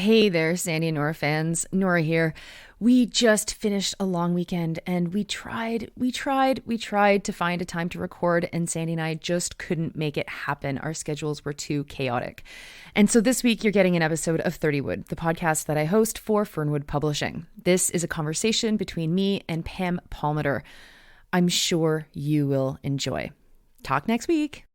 Hey there, Sandy and Nora fans. Nora here. We just finished a long weekend and we tried to find a time to record, and Sandy and I just couldn't make it happen. Our schedules were too chaotic. And so this week you're getting an episode of 30 Wood, the podcast that I host for Fernwood Publishing. This is a conversation between me and Pam Palmater. I'm sure you will enjoy. Talk next week.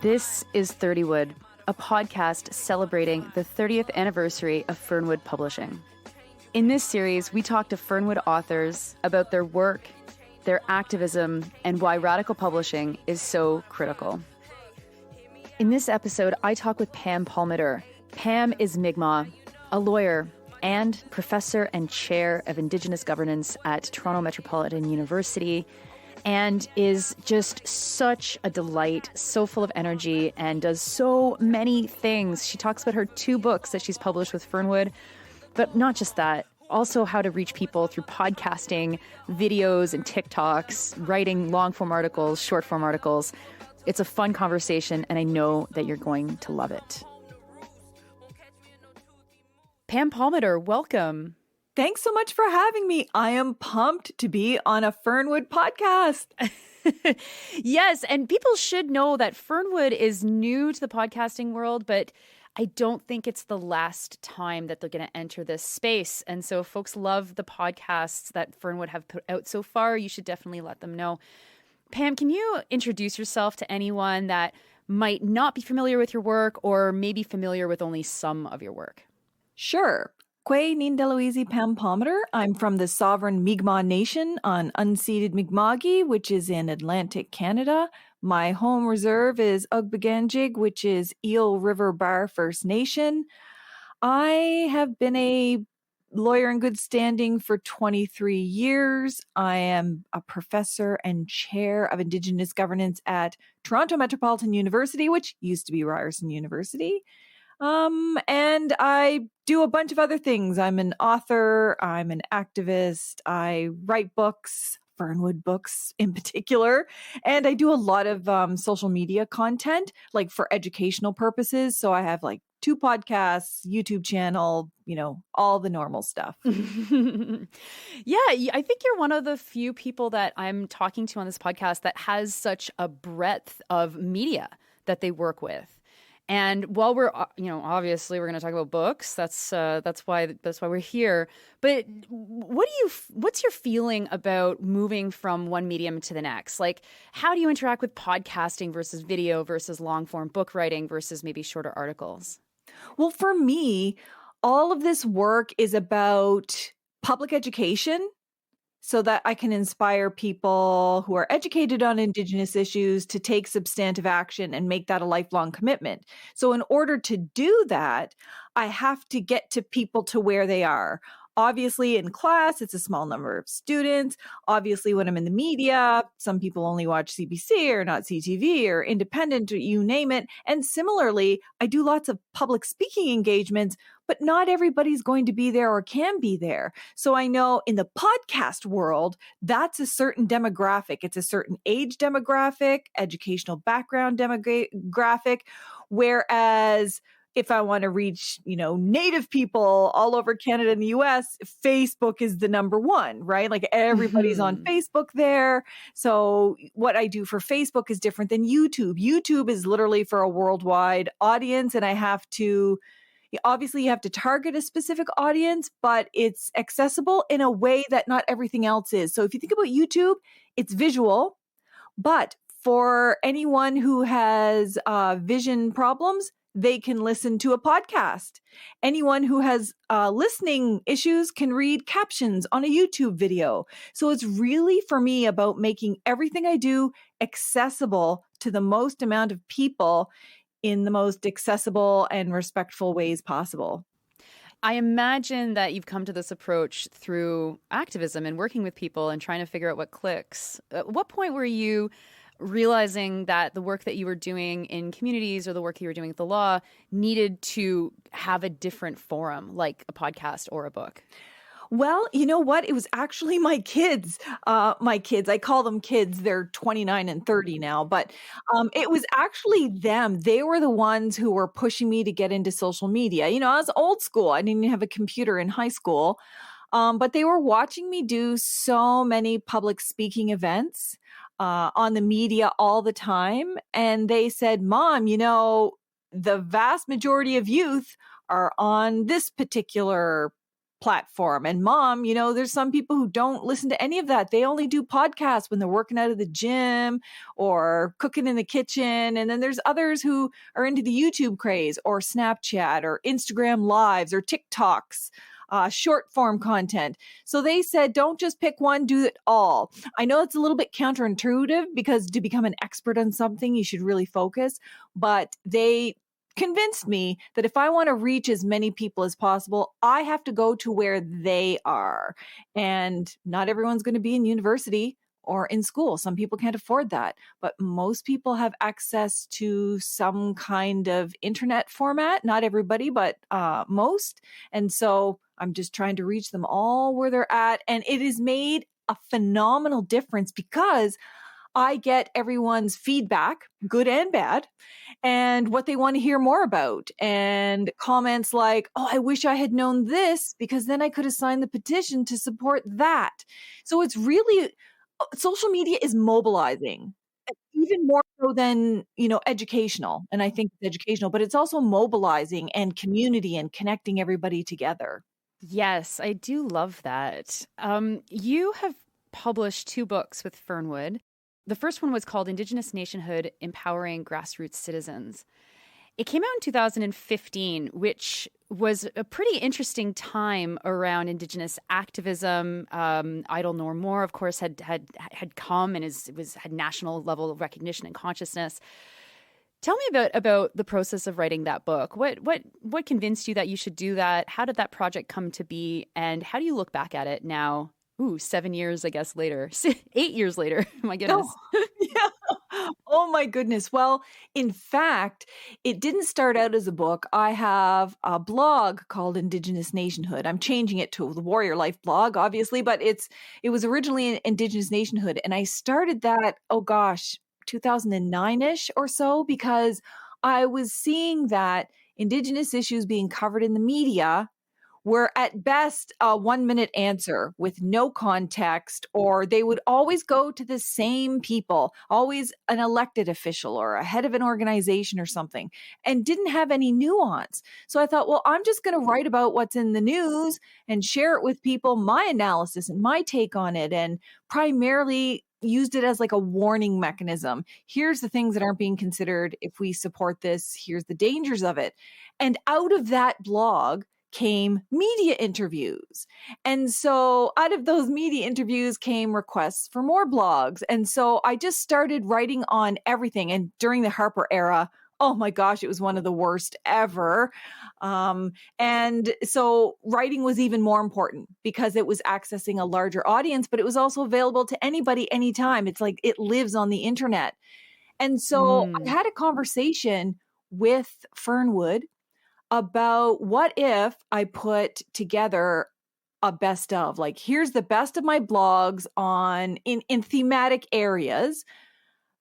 This is 30 Wood, a podcast celebrating the 30th anniversary of Fernwood Publishing. In this series, we talk to Fernwood authors about their work, their activism, and why radical publishing is so critical. In this episode, I talk with Pam Palmater. Pam is Mi'kmaq, a lawyer and professor and chair of Indigenous governance at Toronto Metropolitan University, and is just such a delight, so full of energy, and does so many things. She talks about her 2 books that she's published with Fernwood, but not just that, also how to reach people through podcasting, videos and TikToks, writing long-form articles, short-form articles. It's a fun conversation, and I know that you're going to love it. Pam Palmater, welcome. Thanks so much for having me. I am pumped to be on a Fernwood podcast. Yes, and people should know that Fernwood is new to the podcasting world, but I don't think it's the last time that they're going to enter this space. And so if folks love the podcasts that Fernwood have put out so far, you should definitely let them know. Pam, can you introduce yourself to anyone that might not be familiar with your work or maybe familiar with only some of your work? Sure. Kwe Nindeloizi Pam Palmater. I'm from the sovereign Mi'kmaq Nation on unceded Mi'kma'ki, which is in Atlantic Canada. My home reserve is Ugbaganjig, which is Eel River Bar First Nation. I have been a lawyer in good standing for 23 years. I am a professor and chair of Indigenous governance at Toronto Metropolitan University, which used to be Ryerson University. And I do a bunch of other things. I'm an author, I'm an activist, I write books, Fernwood books in particular, and I do a lot of social media content, like for educational purposes. So I have like 2 podcasts, YouTube channel, all the normal stuff. Yeah, I think you're one of the few people that I'm talking to on this podcast that has such a breadth of media that they work with. And while we're, obviously we're going to talk about books. That's why we're here. But what's your feeling about moving from one medium to the next? Like, how do you interact with podcasting versus video versus long form book writing versus maybe shorter articles? Well, for me, all of this work is about public education, so that I can inspire people who are educated on Indigenous issues to take substantive action and make that a lifelong commitment. So in order to do that, I have to get to people to where they are. Obviously, in class, it's a small number of students. Obviously, when I'm in the media, some people only watch CBC or not CTV or independent, or you name it. And similarly, I do lots of public speaking engagements, but not everybody's going to be there or can be there. So I know in the podcast world, that's a certain demographic. It's a certain age demographic, educational background demographic, whereas if I want to reach, Native people all over Canada and the US, Facebook is the number one, right? Like everybody's on Facebook there. So what I do for Facebook is different than YouTube. YouTube is literally for a worldwide audience, and obviously you have to target a specific audience, but it's accessible in a way that not everything else is. So if you think about YouTube, it's visual, but for anyone who has vision problems, they can listen to a podcast. Anyone who has listening issues can read captions on a YouTube video. So it's really, for me, about making everything I do accessible to the most amount of people in the most accessible and respectful ways possible. I imagine that you've come to this approach through activism and working with people and trying to figure out what clicks. At what point were you realizing that the work that you were doing in communities or the work you were doing with the law needed to have a different forum, like a podcast or a book? Well, you know what? It was actually my kids. I call them kids. They're 29 and 30 now, but it was actually them. They were the ones who were pushing me to get into social media. I was old school. I didn't even have a computer in high school. But they were watching me do so many public speaking events on the media all the time. And they said, Mom, the vast majority of youth are on this particular platform. And Mom, there's some people who don't listen to any of that. They only do podcasts when they're working out of the gym or cooking in the kitchen. And then there's others who are into the YouTube craze or Snapchat or Instagram lives or TikToks. Short form content. So they said, don't just pick one, do it all. I know it's a little bit counterintuitive because to become an expert on something, you should really focus, but they convinced me that if I want to reach as many people as possible, I have to go to where they are. And not everyone's going to be in university or in school. Some people can't afford that, but most people have access to some kind of internet format. Not everybody, but most. And so I'm just trying to reach them all where they're at. And it has made a phenomenal difference because I get everyone's feedback, good and bad, and what they want to hear more about. And comments like, oh, I wish I had known this because then I could have signed the petition to support that. So it's really, social media is mobilizing even more so than, educational. And I think it's educational, but it's also mobilizing and community and connecting everybody together. Yes, I do love that. You have published 2 books with Fernwood. The first one was called Indigenous Nationhood: Empowering Grassroots Citizens. It came out in 2015, which was a pretty interesting time around Indigenous activism. Idle No More, of course, had come and had national level of recognition and consciousness. Tell me about the process of writing that book. What convinced you that you should do that? How did that project come to be? And how do you look back at it now? 7 years, I guess, later. 8 years later. My goodness. Oh, yeah. Oh my goodness. Well, in fact, it didn't start out as a book. I have a blog called Indigenous Nationhood. I'm changing it to the Warrior Life blog, obviously, but it was originally Indigenous Nationhood. And I started that, 2009-ish or so, because I was seeing that Indigenous issues being covered in the media were at best a 1-minute answer with no context, or they would always go to the same people, always an elected official or a head of an organization or something, and didn't have any nuance. So I thought, well, I'm just going to write about what's in the news and share it with people, my analysis and my take on it, and primarily used it as like a warning mechanism. Here's the things that aren't being considered. If we support this, here's the dangers of it. And out of that blog came media interviews. And so out of those media interviews came requests for more blogs. And so I just started writing on everything. And during the Harper era, oh my gosh, it was one of the worst ever. And so writing was even more important because it was accessing a larger audience, but it was also available to anybody, anytime. It's like it lives on the internet. And so I had a conversation with Fernwood about what if I put together a best of, like, here's the best of my blogs in thematic areas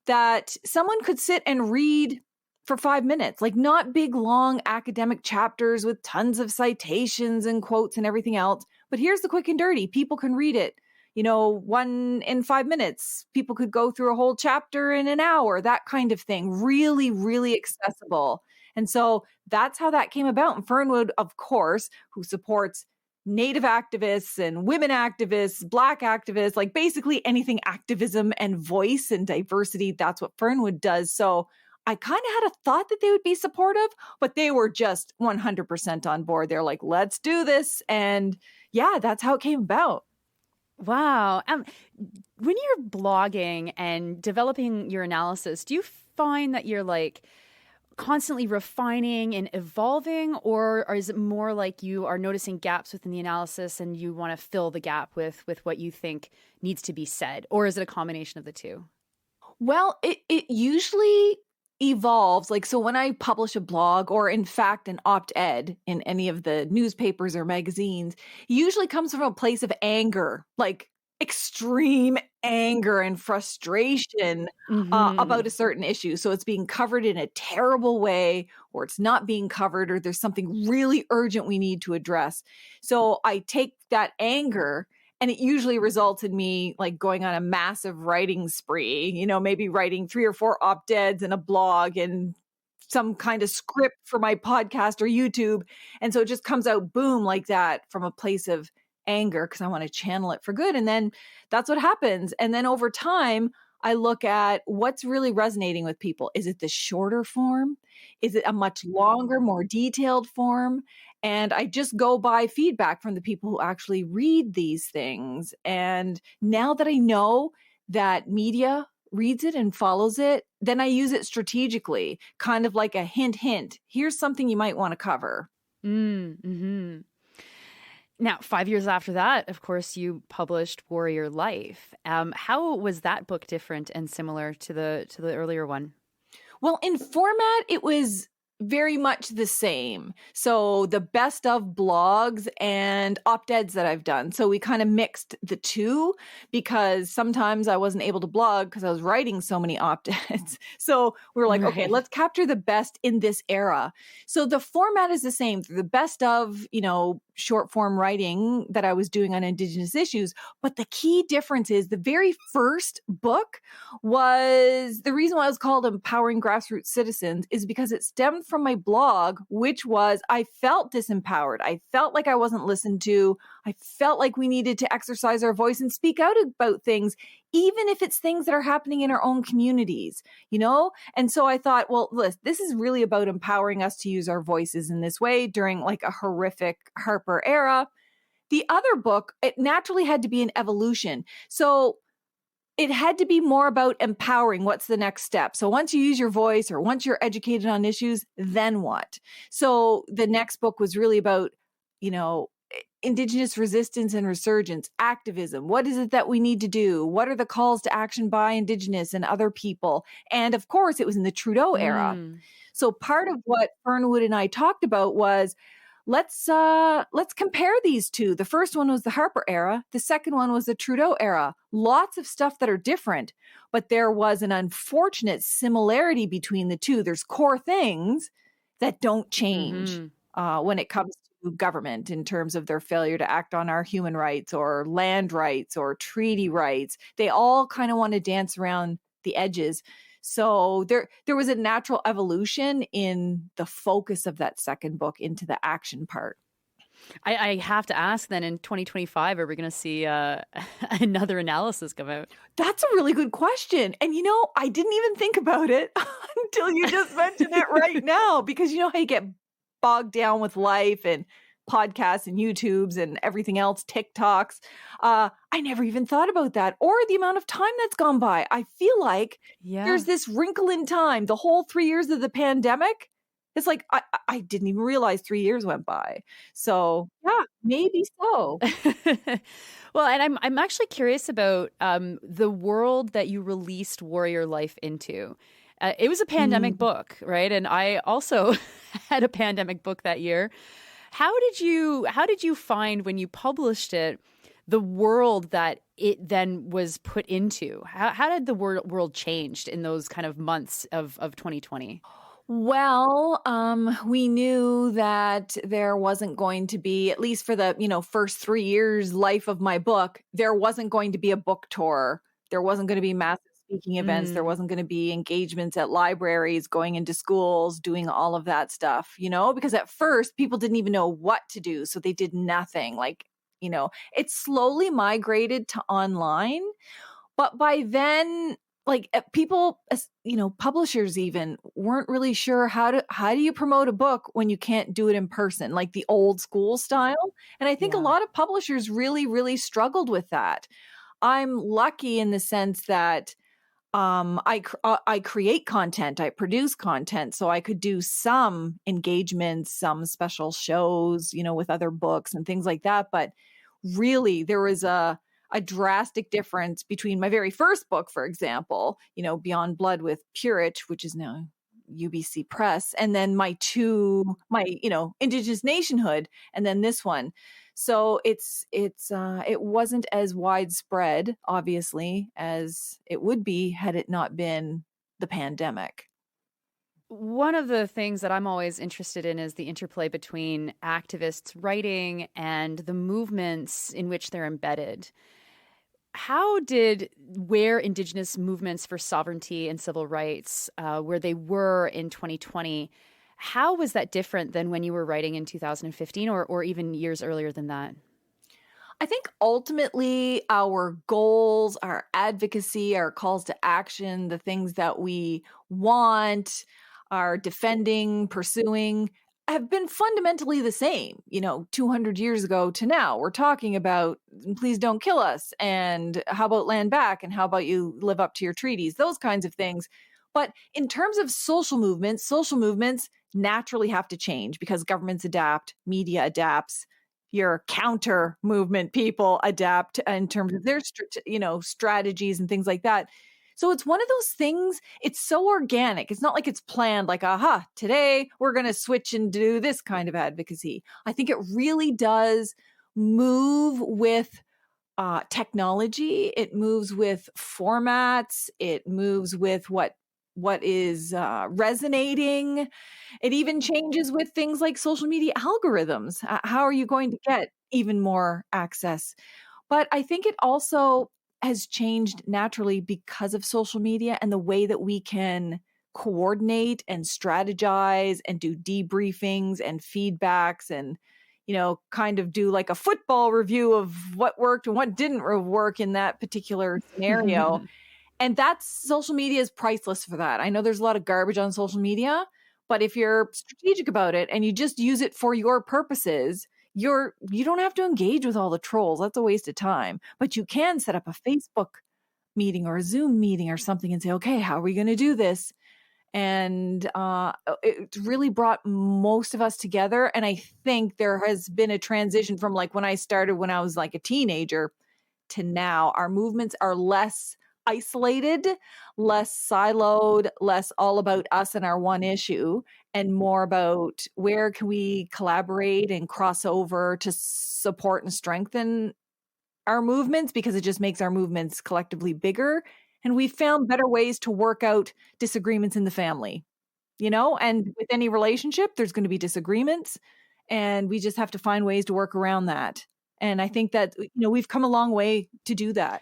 that someone could sit and read for 5 minutes, like not big, long academic chapters with tons of citations and quotes and everything else. But here's the quick and dirty. People can read it, 1 in 5 minutes. People could go through a whole chapter in an hour, that kind of thing. Really, really accessible. And so that's how that came about. And Fernwood, of course, who supports Native activists and women activists, Black activists, like basically anything activism and voice and diversity, that's what Fernwood does. So I kind of had a thought that they would be supportive, but they were just 100% on board. They're like, let's do this. And yeah, that's how it came about. Wow. When you're blogging and developing your analysis, do you find that you're like constantly refining and evolving, or is it more like you are noticing gaps within the analysis and you want to fill the gap with what you think needs to be said? Or is it a combination of the two? Well, it usually evolves. Like, so when I publish a blog or in fact an op-ed in any of the newspapers or magazines, it usually comes from a place of anger, like extreme anger and frustration about a certain issue. So it's being covered in a terrible way, or it's not being covered, or there's something really urgent we need to address. So I take that anger, and it usually results in me like going on a massive writing spree, maybe writing 3 or 4 op-eds and a blog and some kind of script for my podcast or YouTube. And so it just comes out boom like that from a place of anger because I want to channel it for good. And then that's what happens. And then over time, I look at what's really resonating with people. Is it the shorter form? Is it a much longer, more detailed form? And I just go by feedback from the people who actually read these things. And now that I know that media reads it and follows it, then I use it strategically, kind of like a hint, hint. Here's something you might want to cover. Mm-hmm. Now, 5 years after that, of course, you published Warrior Life. How was that book different and similar to the earlier one? Well, in format, it was very much the same. So the best of blogs and op-eds that I've done. So we kind of mixed the two because sometimes I wasn't able to blog because I was writing so many op-eds. So we were like, okay, let's capture the best in this era. So the format is the same. The best of, short form writing that I was doing on Indigenous issues. But the key difference is the very first book was the reason why it was called Empowering Grassroots Citizens is because it stemmed from my blog, which was I felt disempowered. I felt like I wasn't listened to. I felt like we needed to exercise our voice and speak out about things, even if it's things that are happening in our own communities, And so I thought, well, this is really about empowering us to use our voices in this way during like a horrific Harper era. The other book, it naturally had to be an evolution. So it had to be more about empowering. What's the next step? So once you use your voice or once you're educated on issues, then what? So the next book was really about, Indigenous resistance and resurgence, activism. What is it that we need to do? What are the calls to action by Indigenous and other people? And of course, it was in the Trudeau era. So part of what Fernwood and I talked about was let's compare these two. The first one was the Harper era. The second one was the Trudeau era. Lots of stuff that are different, but there was an unfortunate similarity between the two. There's core things that don't change when it comes to government in terms of their failure to act on our human rights or land rights or treaty rights. They all kind of want to dance around the edges. So there was a natural evolution in the focus of that second book into the action part. I have to ask then, in 2025, are we going to see another analysis come out? That's a really good question. And, I didn't even think about it until you just mentioned it right now, because how you get bogged down with life and podcasts and YouTubes and everything else, TikToks. I never even thought about that or the amount of time that's gone by. I feel like there's this wrinkle in time. The whole 3 years of the pandemic, it's like I didn't even realize 3 years went by. So yeah, maybe so. Well, and I'm actually curious about the world that you released Warrior Life into. It was a pandemic book, right? And I also had a pandemic book that year. How did you find when you published it the world that it then was put into? How did the world changed in those kind of months of 2020? Well, we knew that there wasn't going to be, at least for the, first 3 years life of my book, there wasn't going to be a book tour. There wasn't going to be massive speaking events. There wasn't going to be engagements at libraries, going into schools, doing all of that stuff, because at first people didn't even know what to do. So they did nothing. It slowly migrated to online. But by then, people, publishers even weren't really sure how do you promote a book when you can't do it in person, like the old school style. And I think a lot of publishers really, really struggled with that. I'm lucky in the sense that I create content, I produce content, so I could do some engagements, some special shows, with other books and things like that. But really, there was a drastic difference between my very first book, for example, Beyond Blood with Purich, which is now UBC Press, and then my Indigenous nationhood, and then this one. So it wasn't as widespread, obviously, as it would be had it not been the pandemic. One of the things that I'm always interested in is the interplay between activists' writing and the movements in which they're embedded. Where Indigenous movements for sovereignty and civil rights, where they were in 2020, how was that different than when you were writing in 2015 or even years earlier than that? I think ultimately our goals, our advocacy, our calls to action, the things that we want, are defending, pursuing, have been fundamentally the same, 200 years ago to now. We're talking about please don't kill us, and how about land back, and how about you live up to your treaties, those kinds of things. But in terms of social movements naturally have to change because governments adapt, media adapts, your counter movement people adapt in terms of their strategies and things like that. So it's one of those things, it's so organic. It's not like it's planned, like, aha, today we're going to switch and do this kind of advocacy. I think it really does move with technology. It moves with formats. It moves with what is resonating. It even changes with things like social media algorithms. How are you going to get even more access? But I think it also has changed naturally because of social media and the way that we can coordinate and strategize and do debriefings and feedbacks and, kind of do like a football review of what worked and what didn't work in that particular scenario. And social media is priceless for that. I know there's a lot of garbage on social media, but if you're strategic about it and you just use it for your purposes, you don't have to engage with all the trolls. That's a waste of time. But you can set up a Facebook meeting or a Zoom meeting or something and say, okay, how are we going to do this? And it really brought most of us together. And I think there has been a transition from like when I started when I was like a teenager to now. Our movements are less isolated, less siloed, less all about us and our one issue, and more about where can we collaborate and cross over to support and strengthen our movements, because it just makes our movements collectively bigger. And we found better ways to work out disagreements in the family, and with any relationship, there's going to be disagreements, and we just have to find ways to work around that. And I think that, we've come a long way to do that.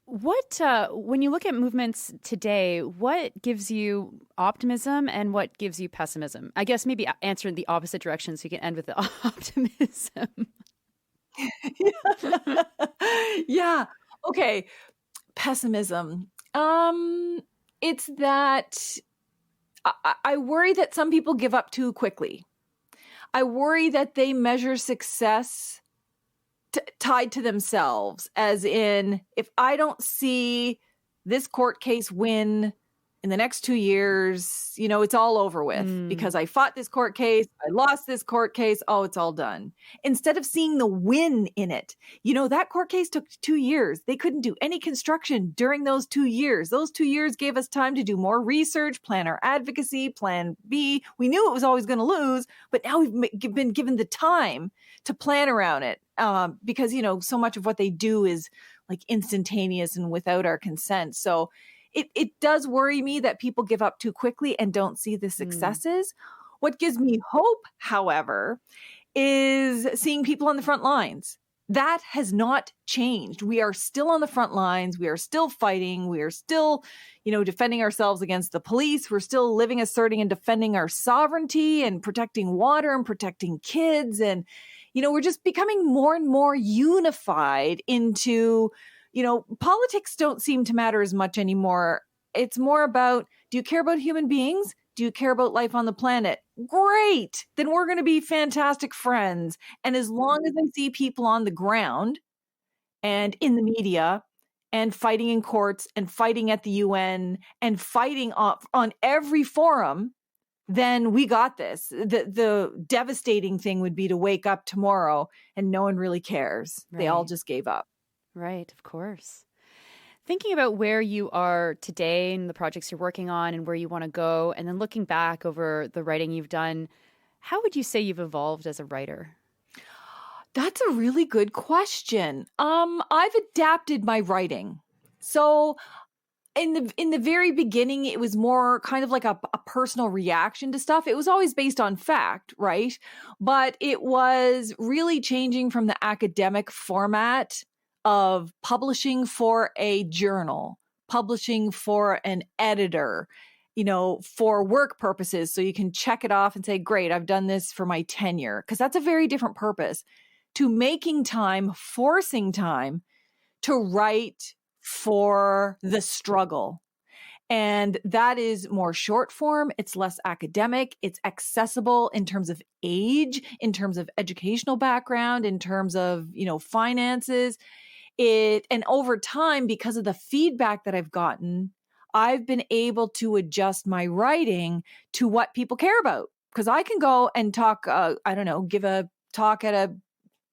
When you look at movements today, what gives you optimism and what gives you pessimism? I guess maybe answer in the opposite direction so you can end with the optimism. Yeah. Okay. Pessimism. It's that I worry that some people give up too quickly. I worry that they measure success tied to themselves, as in, if I don't see this court case win in the next 2 years, it's all over with because I fought this court case, I lost this court case, oh, it's all done. Instead of seeing the win in it, that court case took 2 years. They couldn't do any construction during those 2 years. Those 2 years gave us time to do more research, plan our advocacy, plan B. We knew it was always going to lose, but now we've been given the time to plan around it. Because, so much of what they do is like instantaneous and without our consent. So it does worry me that people give up too quickly and don't see the successes. What gives me hope, however, is seeing people on the front lines. That has not changed. We are still on the front lines. We are still fighting. We are still, defending ourselves against the police. We're still living, asserting, and defending our sovereignty and protecting water and protecting kids. And, we're just becoming more and more unified into, politics don't seem to matter as much anymore. It's more about, do you care about human beings? Do you care about life on the planet? Great. Then we're going to be fantastic friends. And as long as I see people on the ground and in the media and fighting in courts and fighting at the UN and fighting on every forum, then we got this. The devastating thing would be to wake up tomorrow and no one really cares. Right. They all just gave up. Right, of course. Thinking about where you are today and the projects you're working on and where you want to go, and then looking back over the writing you've done, how would you say you've evolved as a writer? That's a really good question. I've adapted my writing. So in the very beginning, it was more kind of like a personal reaction to stuff. It was always based on fact, right? But it was really changing from the academic format of publishing for a journal, publishing for an editor, for work purposes. So you can check it off and say, great, I've done this for my tenure. Because that's a very different purpose to making time, forcing time to write for the struggle. And that is more short form. It's less academic. It's accessible in terms of age, in terms of educational background, in terms of, finances. And over time, because of the feedback that I've gotten, I've been able to adjust my writing to what people care about. Because I can go and talk, give a talk at a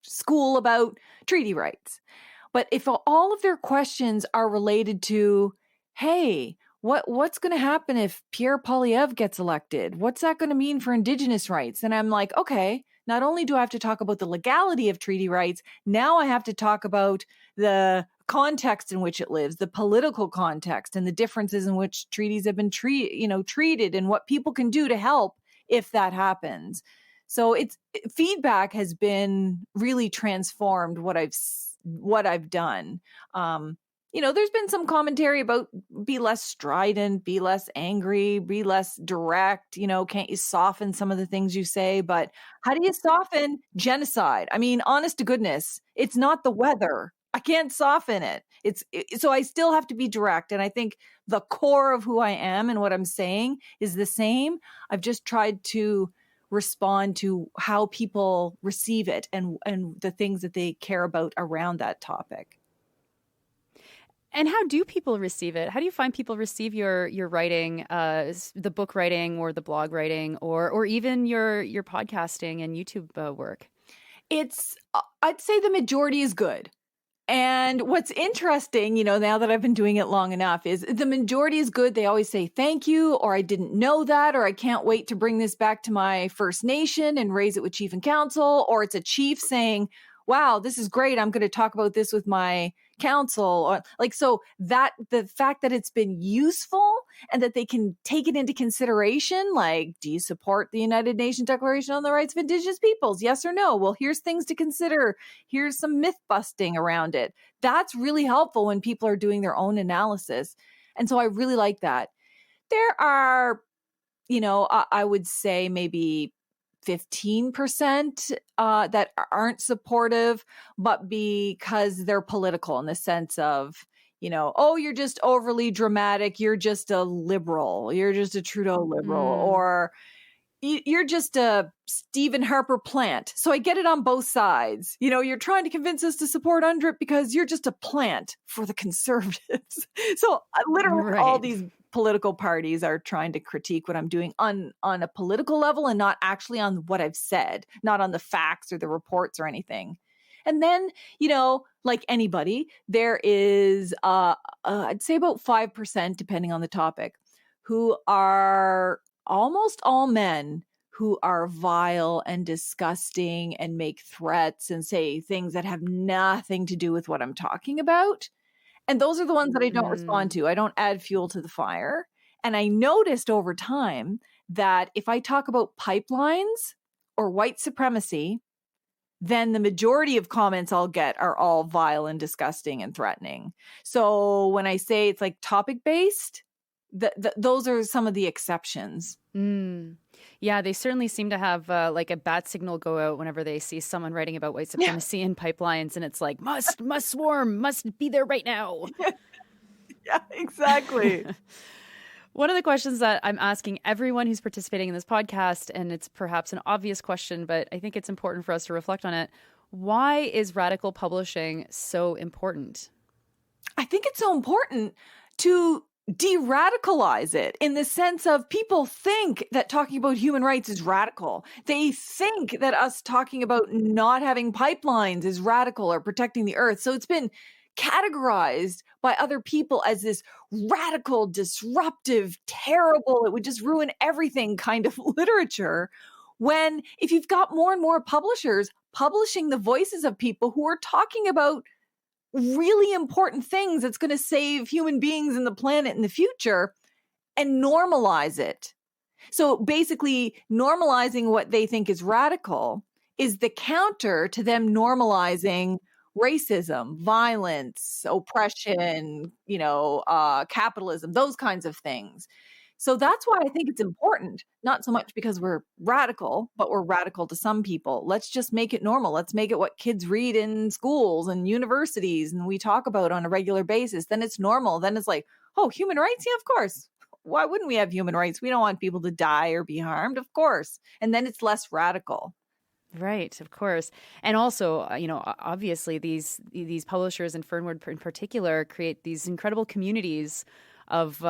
school about treaty rights. But if all of their questions are related to, hey, what's going to happen if Pierre Poilievre gets elected? What's that going to mean for Indigenous rights? And I'm like, okay, not only do I have to talk about the legality of treaty rights, now I have to talk about the context in which it lives, the political context, and the differences in which treaties have been treated, and what people can do to help if that happens. So feedback has been really transformed what I've done. There's been some commentary about be less strident, be less angry, be less direct. Can't you soften some of the things you say? But how do you soften genocide? I mean, honest to goodness, it's not the weather. I can't soften it. So I still have to be direct. And I think the core of who I am and what I'm saying is the same. I've just tried to respond to how people receive it and the things that they care about around that topic. And how do people receive it? How do you find people receive your writing, the book writing or the blog writing, or even your podcasting and YouTube work? I'd say the majority is good. And what's interesting, now that I've been doing it long enough, is the majority is good. They always say thank you, or I didn't know that, or I can't wait to bring this back to my First Nation and raise it with Chief and Council, or it's a chief saying, wow, this is great. I'm going to talk about this with my council. Or so that the fact that it's been useful and that they can take it into consideration, like, do you support the United Nations Declaration on the Rights of Indigenous Peoples? Yes or no? Well, here's things to consider. Here's some myth busting around it. That's really helpful when people are doing their own analysis. And so I really like that. There are, I would say maybe 15% that aren't supportive, but because they're political in the sense of, oh, you're just overly dramatic. You're just a liberal. You're just a Trudeau liberal, or you're just a Stephen Harper plant. So I get it on both sides. You're trying to convince us to support UNDRIP because you're just a plant for the Conservatives. So literally all these political parties are trying to critique what I'm doing on a political level and not actually on what I've said, not on the facts or the reports or anything. And then, like anybody, there is, I'd say about 5%, depending on the topic, who are almost all men who are vile and disgusting and make threats and say things that have nothing to do with what I'm talking about. And those are the ones that I don't respond to. I don't add fuel to the fire. And I noticed over time that if I talk about pipelines or white supremacy, then the majority of comments I'll get are all vile and disgusting and threatening. So when I say it's like topic-based, those are some of the exceptions. Yeah, they certainly seem to have like a bat signal go out whenever they see someone writing about white supremacy and pipelines, and it's like must swarm, must be there right now. Yeah, exactly. One of the questions that I'm asking everyone who's participating in this podcast, and it's perhaps an obvious question, but I think it's important for us to reflect on it. Why is radical publishing so important? I think it's so important to de-radicalize it in the sense of people think that talking about human rights is radical. They think that us talking about not having pipelines is radical or protecting the earth. So it's been categorized by other people as this radical, disruptive, terrible, it would just ruin everything kind of literature. When if you've got more and more publishers publishing the voices of people who are talking about really important things that's going to save human beings and the planet in the future and normalize it. So basically, normalizing what they think is radical is the counter to them normalizing racism, violence, oppression, capitalism, those kinds of things. So that's why I think it's important, not so much because we're radical, but we're radical to some people. Let's just make it normal. Let's make it what kids read in schools and universities and we talk about on a regular basis. Then it's normal. Then it's like, oh, human rights? Yeah, of course. Why wouldn't we have human rights? We don't want people to die or be harmed, of course. And then it's less radical. Right, of course. And also, obviously these publishers and Fernwood in particular create these incredible communities of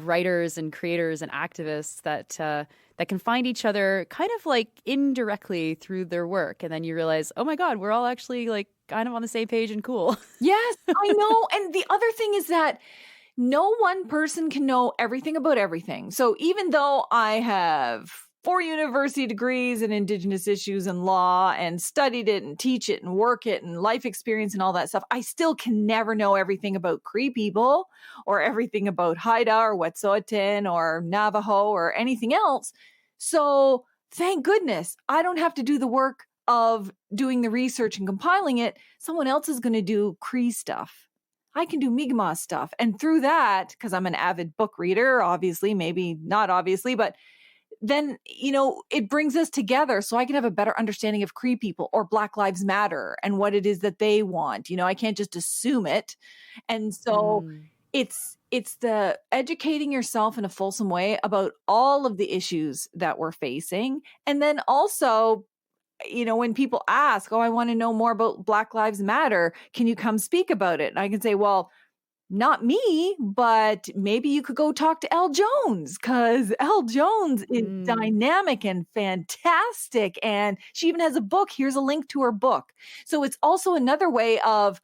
writers and creators and activists that can find each other kind of like indirectly through their work. And then you realize, oh my God, we're all actually like kind of on the same page and cool. Yes, I know. And the other thing is that no one person can know everything about everything. So even though I have 4 university degrees in Indigenous issues and law and studied it and teach it and work it and life experience and all that stuff, I still can never know everything about Cree people or everything about Haida or Wet'suwet'en or Navajo or anything else. So thank goodness I don't have to do the work of doing the research and compiling it. Someone else is going to do Cree stuff. I can do Mi'kmaq stuff. And through that, because I'm an avid book reader, obviously, maybe not obviously, but then, it brings us together so I can have a better understanding of Cree people or Black Lives Matter and what it is that they want. I can't just assume it. And so it's the educating yourself in a fulsome way about all of the issues that we're facing. And then also, when people ask, oh, I want to know more about Black Lives Matter, can you come speak about it? And I can say, well, not me, but maybe you could go talk to Elle Jones because Elle Jones is dynamic and fantastic. And she even has a book. Here's a link to her book. So it's also another way of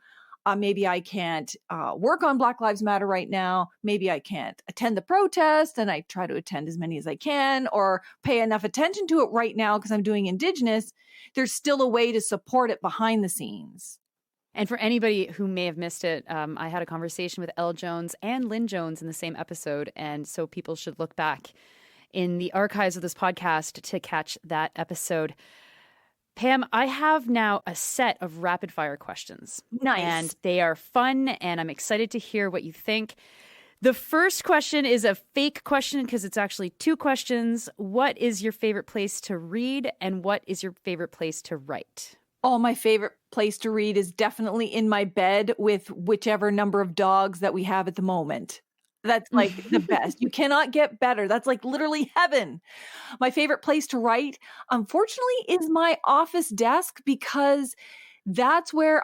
maybe I can't work on Black Lives Matter right now. Maybe I can't attend the protest and I try to attend as many as I can or pay enough attention to it right now because I'm doing Indigenous. There's still a way to support it behind the scenes. And for anybody who may have missed it, I had a conversation with Elle Jones and Lynn Jones in the same episode. And so people should look back in the archives of this podcast to catch that episode. Pam, I have now a set of rapid fire questions. Nice. And they are fun, and I'm excited to hear what you think. The first question is a fake question because it's actually 2 questions. What is your favorite place to read, and what is your favorite place to write? Oh, my favorite place to read is definitely in my bed with whichever number of dogs that we have at the moment. That's like the best. You cannot get better. That's like literally heaven. My favorite place to write, unfortunately, is my office desk because that's where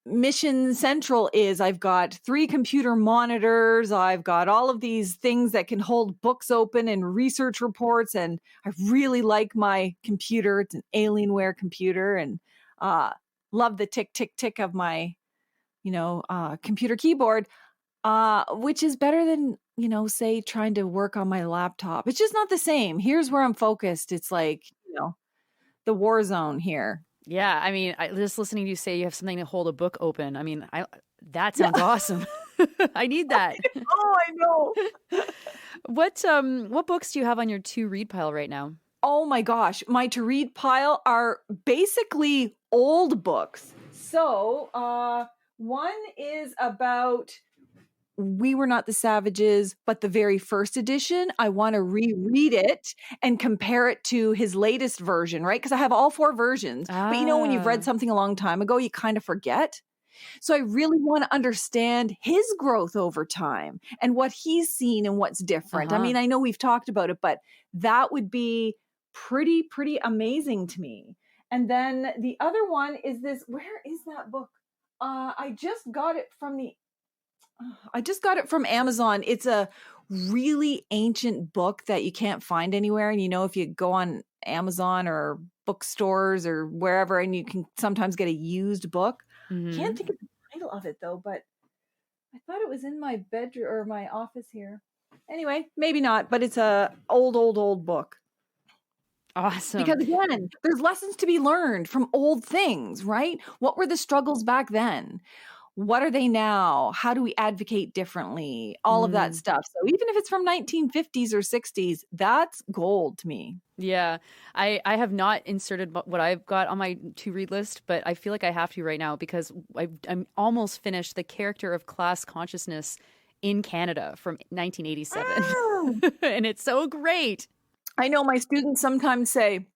Mission Central is. I've got 3 computer monitors. I've got all of these things that can hold books open and research reports. And I really like my computer. It's an Alienware computer and love the tick, tick, tick of my, computer keyboard, which is better than, say trying to work on my laptop. It's just not the same. Here's where I'm focused. It's like, the war zone here. Yeah, I mean, just listening to you say you have something to hold a book open. I mean, that sounds awesome. I need that. I know. What books do you have on your to read pile right now? Oh my gosh, my to read pile are basically old books. So, one is about We Were Not the Savages, but the very first edition. I want to reread it and compare it to his latest version, right? Because I have all 4 versions. But when you've read something a long time ago, you kind of forget. So I really want to understand his growth over time and what he's seen and what's different. I mean, I know we've talked about it, but that would be pretty amazing to me. And then the other one is this. Where is that book? I just got it from Amazon. It's a really ancient book that you can't find anywhere. And if you go on Amazon or bookstores or wherever, and you can sometimes get a used book. Can't think of the title of it though, but I thought it was in my bedroom or my office here. Anyway, maybe not, but it's a old book. Awesome. Because again, there's lessons to be learned from old things, right? What were the struggles back then? What are they now? How do we advocate differently? All of that stuff. So even if it's from 1950s or 60s, that's gold to me. Yeah, I have not inserted what I've got on my to-read list, but I feel like I have to right now because I'm almost finished The Character of Class Consciousness in Canada from 1987. And it's so great. I know my students sometimes say,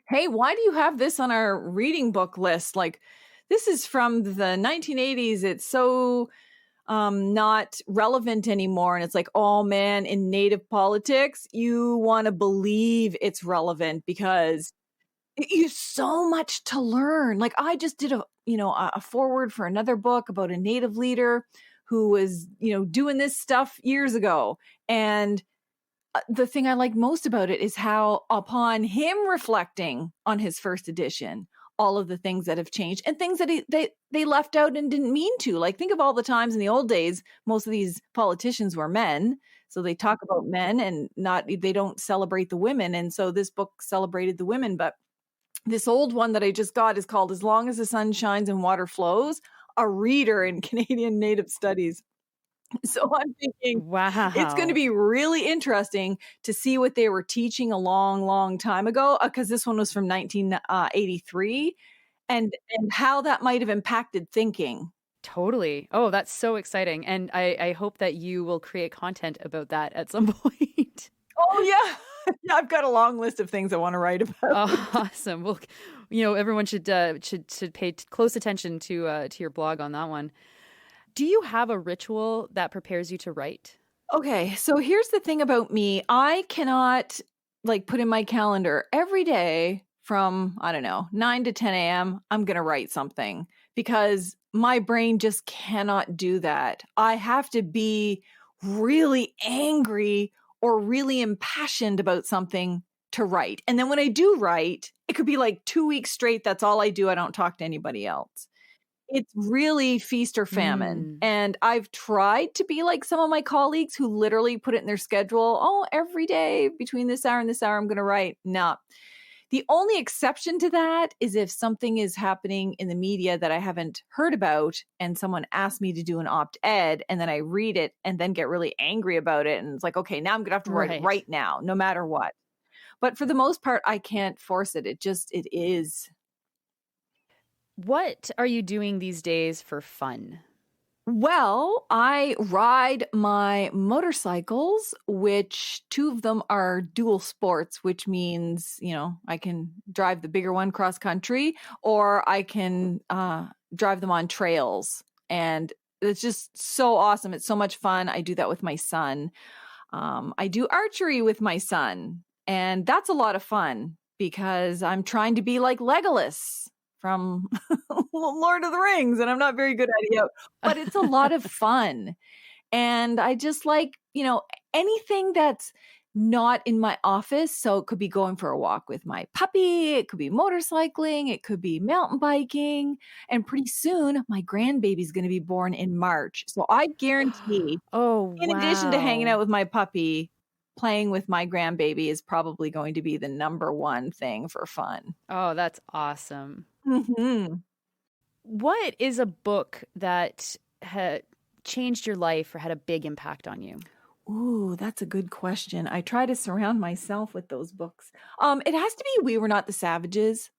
hey, why do you have this on our reading book list? Like, this is from the 1980s. It's so not relevant anymore. And it's like, oh man, in Native politics, you want to believe it's relevant because you so much to learn. Like I just did a foreword for another book about a Native leader who was, doing this stuff years ago. And the thing I like most about it is how upon him reflecting on his first edition, all of the things that have changed and things that they left out and didn't mean to. Like think of all the times in the old days, most of these politicians were men. So they talk about men and they don't celebrate the women. And so this book celebrated the women. But this old one that I just got is called As Long as the Sun Shines and Water Flows, a reader in Canadian Native Studies. So I'm thinking, wow, it's going to be really interesting to see what they were teaching a long, long time ago, because this one was from 1983, and how that might have impacted thinking. Totally. Oh, that's so exciting. And I hope that you will create content about that at some point. Oh, yeah. Yeah, I've got a long list of things I want to write about. Oh, awesome. Well, everyone should pay close attention to your blog on that one. Do you have a ritual that prepares you to write? Okay, so here's the thing about me. I cannot put in my calendar every day from, 9 to 10 a.m., I'm going to write something because my brain just cannot do that. I have to be really angry or really impassioned about something to write. And then when I do write, it could be like 2 weeks straight. That's all I do. I don't talk to anybody else. It's really feast or famine. And I've tried to be like some of my colleagues who literally put it in their schedule. Oh, every day between this hour and this hour, I'm going to write. No. The only exception to that is if something is happening in the media that I haven't heard about and someone asks me to do an op-ed and then I read it and then get really angry about it. And it's like, okay, now I'm going to have to write right now, no matter what. But for the most part, I can't force it. It is. What are you doing these days for fun? Well, I ride my motorcycles, which 2 of them are dual sports, which means, I can drive the bigger one cross country or I can drive them on trails. And it's just so awesome. It's so much fun. I do that with my son. I do archery with my son. And that's a lot of fun because I'm trying to be like Legolas from Lord of the Rings, and I'm not very good at it, but it's a lot of fun. And I just like, anything that's not in my office. So it could be going for a walk with my puppy. It could be motorcycling. It could be mountain biking. And pretty soon my grandbaby's going to be born in March. So I guarantee, in addition to hanging out with my puppy, playing with my grandbaby is probably going to be the number one thing for fun. Oh, that's awesome. Mm-hmm. What is a book that had changed your life or had a big impact on you? Ooh, that's a good question. I try to surround myself with those books. It has to be We Were Not the Savages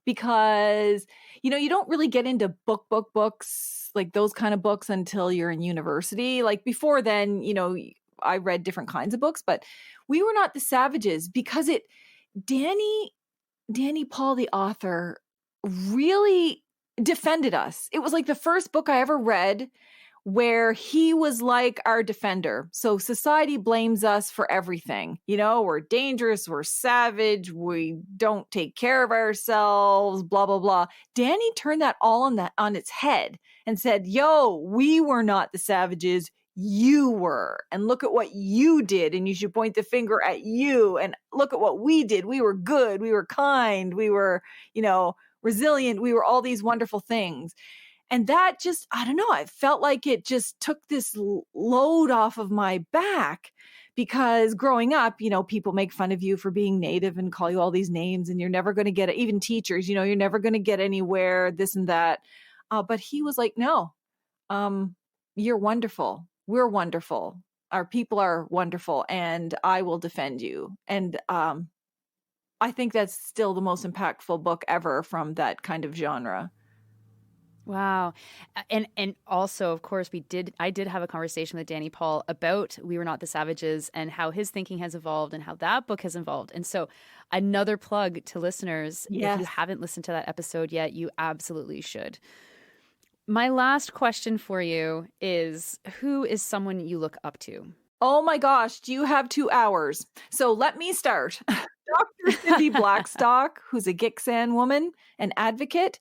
because, you don't really get into books, like those kind of books until you're in university. Like before then, I read different kinds of books, but We Were Not the Savages because Danny Paul, the author, really defended us. It was like the first book I ever read where he was like our defender. So society blames us for everything. We're dangerous, we're savage, we don't take care of ourselves, blah, blah, blah. Danny turned that all on its head and said, yo, we were not the savages. You were, and look at what you did, and you should point the finger at you, and look at what we did. We were good, we were kind, we were, resilient, we were all these wonderful things. And that just, I don't know, I felt like it just took this load off of my back, because growing up, people make fun of you for being Native and call you all these names, and you're never going to get it. Even teachers, you're never going to get anywhere, this and that. But he was like, no, you're wonderful. We're wonderful. Our people are wonderful, and I will defend you. And I think that's still the most impactful book ever from that kind of genre. Wow. And also, of course, I did have a conversation with Danny Paul about We Were Not the Savages and how his thinking has evolved and how that book has evolved. And so another plug to listeners, Yes. If you haven't listened to that episode yet, you absolutely should. My last question for you is, who is someone you look up to? Oh my gosh, do you have 2 hours? So let me start. Dr. Cindy Blackstock, who's a Gitxsan woman, an advocate.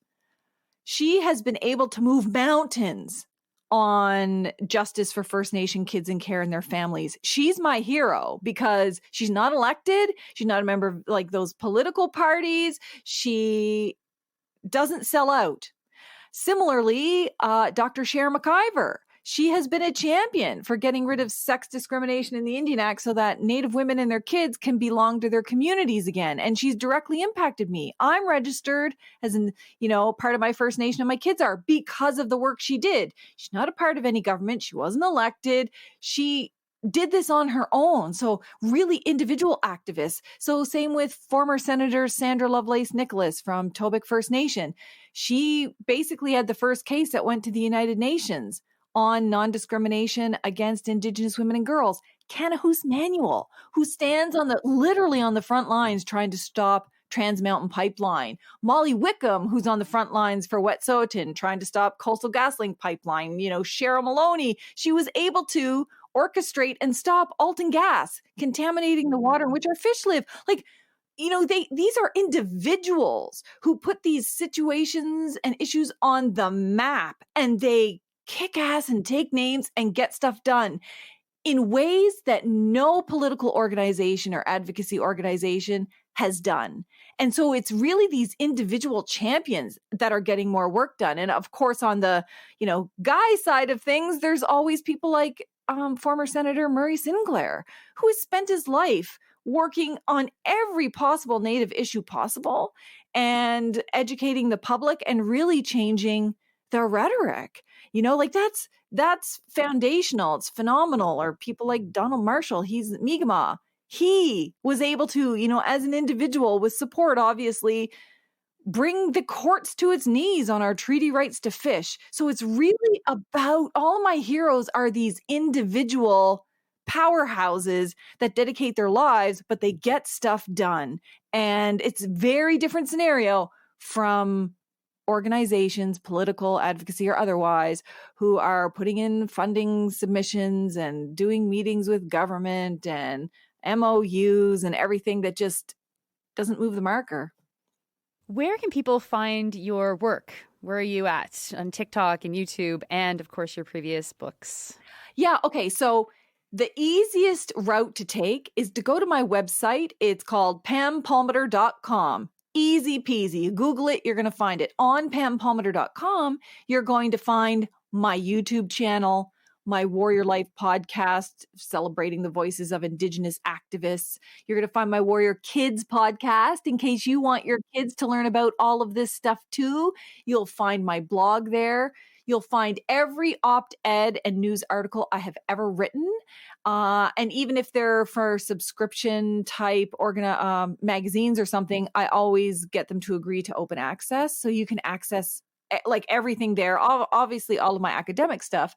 She has been able to move mountains on justice for First Nation kids in care and their families. She's my hero because she's not elected. She's not a member of like those political parties. She doesn't sell out. Similarly, Dr. Cher McIver. She has been a champion for getting rid of sex discrimination in the Indian Act so that Native women and their kids can belong to their communities again. And she's directly impacted me. I'm registered as part of my First Nation, and my kids are, because of the work she did. She's not a part of any government. She wasn't elected. She did this on her own. So really individual activists. So same with former Senator Sandra Lovelace Nicholas from Tobic First Nation. She basically had the first case that went to the United Nations on non-discrimination against Indigenous women and girls. Kanahu's Manuel, who stands literally on the front lines trying to stop Trans Mountain Pipeline. Molly Wickham, who's on the front lines for Wet'suwet'en, trying to stop Coastal GasLink Pipeline. Cheryl Maloney, she was able to orchestrate and stop Alton Gas contaminating the water in which our fish live. These are individuals who put these situations and issues on the map, and they kick ass and take names and get stuff done in ways that no political organization or advocacy organization has done. And so it's really these individual champions that are getting more work done. And of course, on the, guy side of things, there's always people like former Senator Murray Sinclair, who has spent his life working on every possible Native issue possible and educating the public and really changing the rhetoric. That's foundational. It's phenomenal. Or people like Donald Marshall, he's Mi'kmaq. He was able to, as an individual with support, obviously, bring the courts to its knees on our treaty rights to fish. So it's really about, all of my heroes are these individual powerhouses that dedicate their lives, but they get stuff done. And it's a very different scenario from organizations, political advocacy or otherwise, who are putting in funding submissions and doing meetings with government and MOUs and everything that just doesn't move the marker. Where can people find your work? Where are you at on TikTok and YouTube and, of course, your previous books? Yeah, okay. So the easiest route to take is to go to my website. It's called pampalmater.com. Easy peasy. You Google it, you're going to find it. On pampalmater.com, you're going to find my YouTube channel, my Warrior Life podcast, celebrating the voices of Indigenous activists. You're going to find my Warrior Kids podcast in case you want your kids to learn about all of this stuff too. You'll find my blog there. You'll find every op-ed and news article I have ever written. And even if they're for subscription type magazines or something, I always get them to agree to open access. So you can access like everything there, obviously all of my academic stuff.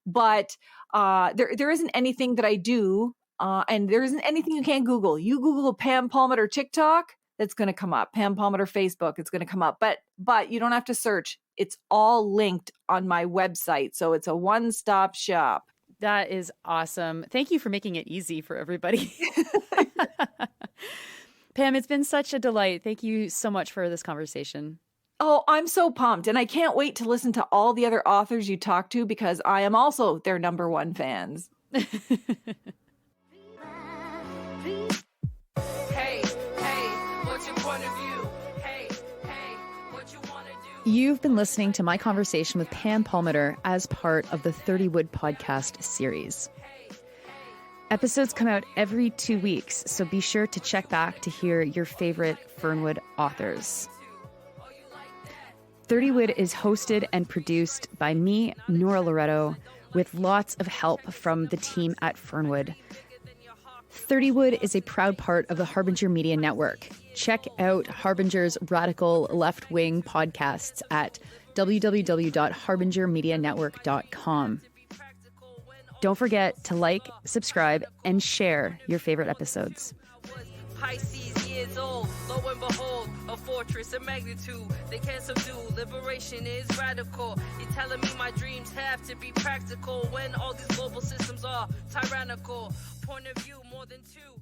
But there isn't anything that I do, and there isn't anything you can't Google. You Google Pam Palmater TikTok, it's going to come up. Pam Palmater Facebook, it's going to come up. But you don't have to search. It's all linked on my website. So it's a one-stop shop. That is awesome. Thank you for making it easy for everybody. Pam, it's been such a delight. Thank you so much for this conversation. Oh, I'm so pumped. And I can't wait to listen to all the other authors you talk to because I am also their number one fans. You've been listening to my conversation with Pam Palmater as part of the 30 Wood podcast series. Episodes come out every 2 weeks, so be sure to check back to hear your favorite Fernwood authors. 30 Wood is hosted and produced by me, Nora Loretto, with lots of help from the team at Fernwood. 30 Wood is a proud part of the Harbinger Media Network. Check out Harbinger's radical left-wing podcasts at www.harbingermedianetwork.com. Don't forget to like, subscribe, and share your favorite episodes. Pisces years old, lo and behold, a fortress of magnitude they can't subdue. Liberation is radical. You're telling me my dreams have to be practical when all these global systems are tyrannical. Point of view more than two.